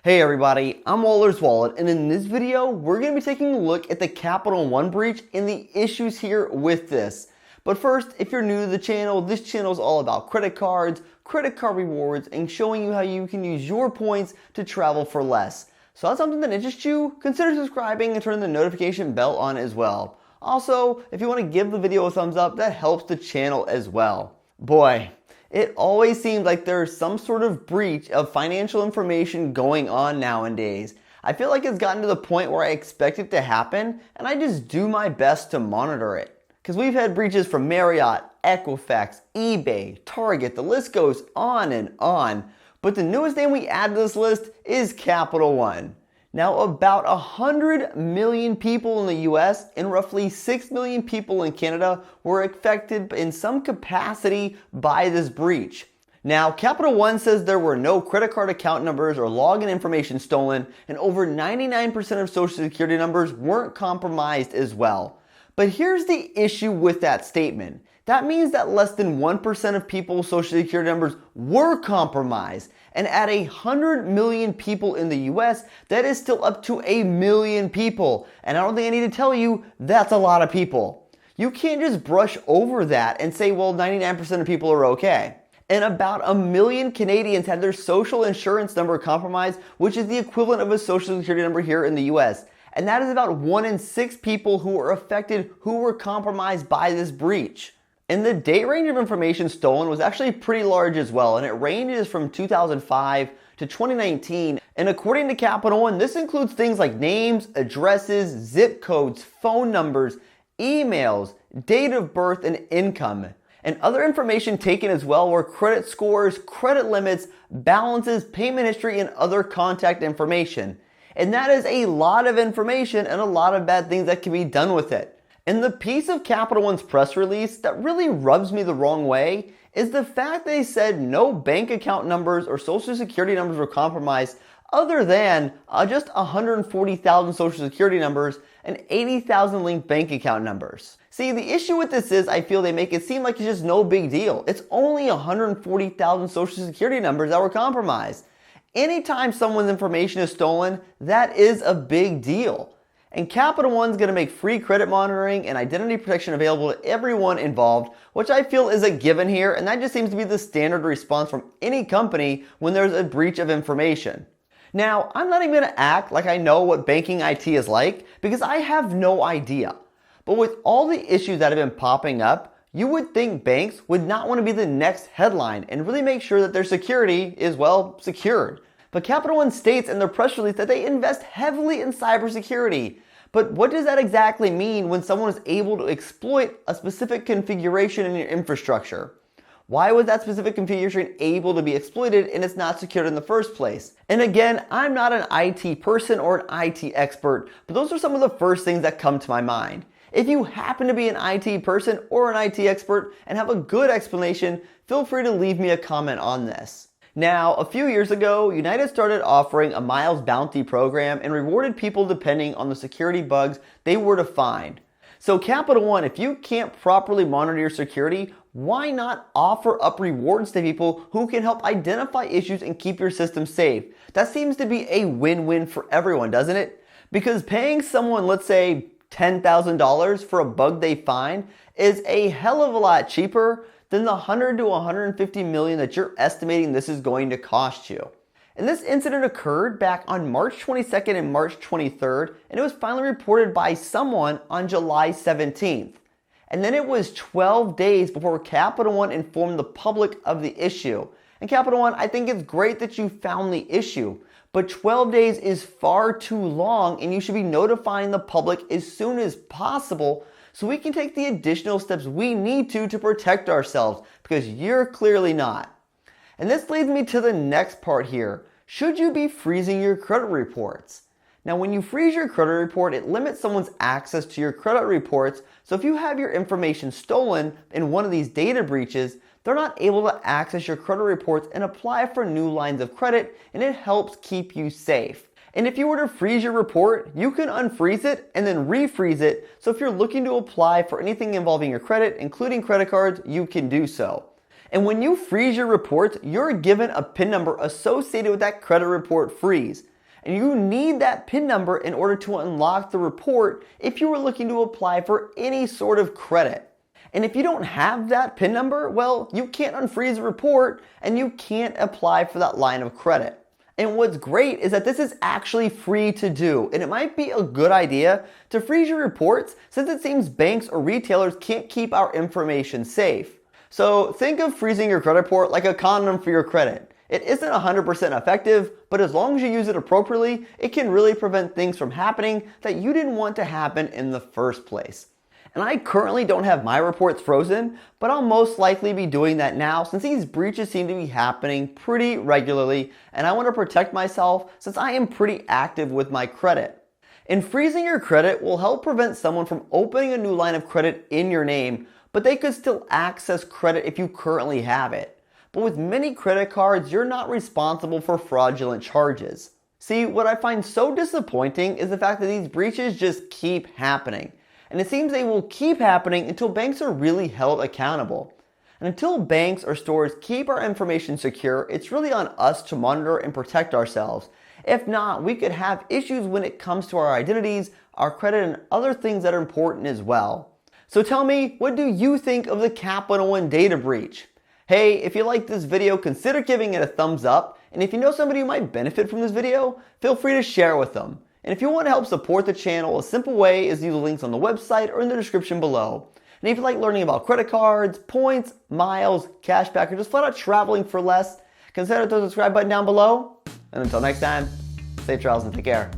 Hey everybody, I'm Waller's Wallet, and in this video, we're going to be taking a look at the Capital One breach and the issues here with this. But first, if you're new to the channel, this channel is all about credit cards, credit card rewards, and showing you how you can use your points to travel for less. So if that's something that interests you, consider subscribing and turning the notification bell on as well. Also, if you want to give the video a thumbs up, that helps the channel as well. Boy, it always seems like there's some sort of breach of financial information going on nowadays. I feel like it's gotten to the point where I expect it to happen, and I just do my best to monitor it. Because we've had breaches from Marriott, Equifax, eBay, Target, the list goes on and on. But the newest name we add to this list is Capital One. Now, about 100 million people in the US and roughly 6 million people in Canada were affected in some capacity by this breach. Now, Capital One says there were no credit card account numbers or login information stolen, and over 99% of Social Security numbers weren't compromised as well. But here's the issue with that statement. That means that less than 1% of people's Social Security numbers were compromised. And at 100 million people in the US, that is still up to 1 million people. And I don't think I need to tell you, that's a lot of people. You can't just brush over that and say, well, 99% of people are okay. And about 1 million Canadians had their social insurance number compromised, which is the equivalent of a Social Security number here in the US. And that is about 1 in 6 people who were affected who were compromised by this breach. And the date range of information stolen was actually pretty large as well, and it ranges from 2005 to 2019. And according to Capital One, this includes things like names, addresses, zip codes, phone numbers, emails, date of birth, and income. And other information taken as well were credit scores, credit limits, balances, payment history, and other contact information. And that is a lot of information and a lot of bad things that can be done with it. And the piece of Capital One's press release that really rubs me the wrong way is the fact they said no bank account numbers or Social Security numbers were compromised other than just 140,000 Social Security numbers and 80,000 linked bank account numbers. See, the issue with this is I feel they make it seem like it's just no big deal. It's only 140,000 Social Security numbers that were compromised. Anytime someone's information is stolen, that is a big deal. And Capital One's going to make free credit monitoring and identity protection available to everyone involved, which I feel is a given here, and that just seems to be the standard response from any company when there's a breach of information. Now, I'm not even going to act like I know what banking IT is like, because I have no idea. But with all the issues that have been popping up, you would think banks would not want to be the next headline and really make sure that their security is, well, secured. But Capital One states in their press release that they invest heavily in cybersecurity. But what does that exactly mean when someone is able to exploit a specific configuration in your infrastructure? Why was that specific configuration able to be exploited and it's not secured in the first place? And again, I'm not an IT person or an IT expert, but those are some of the first things that come to my mind. If you happen to be an IT person or an IT expert and have a good explanation, feel free to leave me a comment on this. Now, a few years ago, United started offering a Miles Bounty program and rewarded people depending on the security bugs they were to find. So Capital One, if you can't properly monitor your security, why not offer up rewards to people who can help identify issues and keep your system safe? That seems to be a win-win for everyone, doesn't it? Because paying someone, let's say, $10,000 for a bug they find is a hell of a lot cheaper than the 100 to 150 million that you're estimating this is going to cost you. And this incident occurred back on March 22nd and March 23rd, and it was finally reported by someone on July 17th. And then it was 12 days before Capital One informed the public of the issue. And Capital One, I think it's great that you found the issue, but 12 days is far too long, and you should be notifying the public as soon as possible so we can take the additional steps we need to protect ourselves, because you're clearly not. And this leads me to the next part here. Should you be freezing your credit reports? Now, when you freeze your credit report, it limits someone's access to your credit reports, so if you have your information stolen in one of these data breaches, they're not able to access your credit reports and apply for new lines of credit, and it helps keep you safe. And if you were to freeze your report, you can unfreeze it and then refreeze it. So if you're looking to apply for anything involving your credit, including credit cards, you can do so. And when you freeze your reports, you're given a PIN number associated with that credit report freeze. And you need that PIN number in order to unlock the report if you were looking to apply for any sort of credit. And if you don't have that PIN number, well, you can't unfreeze the report and you can't apply for that line of credit. And what's great is that this is actually free to do, and it might be a good idea to freeze your reports since it seems banks or retailers can't keep our information safe. So think of freezing your credit report like a condom for your credit. It isn't 100% effective, but as long as you use it appropriately, it can really prevent things from happening that you didn't want to happen in the first place. And I currently don't have my reports frozen, but I'll most likely be doing that now since these breaches seem to be happening pretty regularly, and I want to protect myself since I am pretty active with my credit. And freezing your credit will help prevent someone from opening a new line of credit in your name, but they could still access credit if you currently have it. But with many credit cards, you're not responsible for fraudulent charges. See, what I find so disappointing is the fact that these breaches just keep happening. And it seems they will keep happening until banks are really held accountable. And until banks or stores keep our information secure, it's really on us to monitor and protect ourselves. If not, we could have issues when it comes to our identities, our credit, and other things that are important as well. So tell me, what do you think of the Capital One data breach? Hey, if you like this video, consider giving it a thumbs up. And if you know somebody who might benefit from this video, feel free to share it with them. And if you want to help support the channel, a simple way is to use the links on the website or in the description below. And if you like learning about credit cards, points, miles, cashback, or just flat out traveling for less, consider the subscribe button down below. And until next time, safe travels and take care.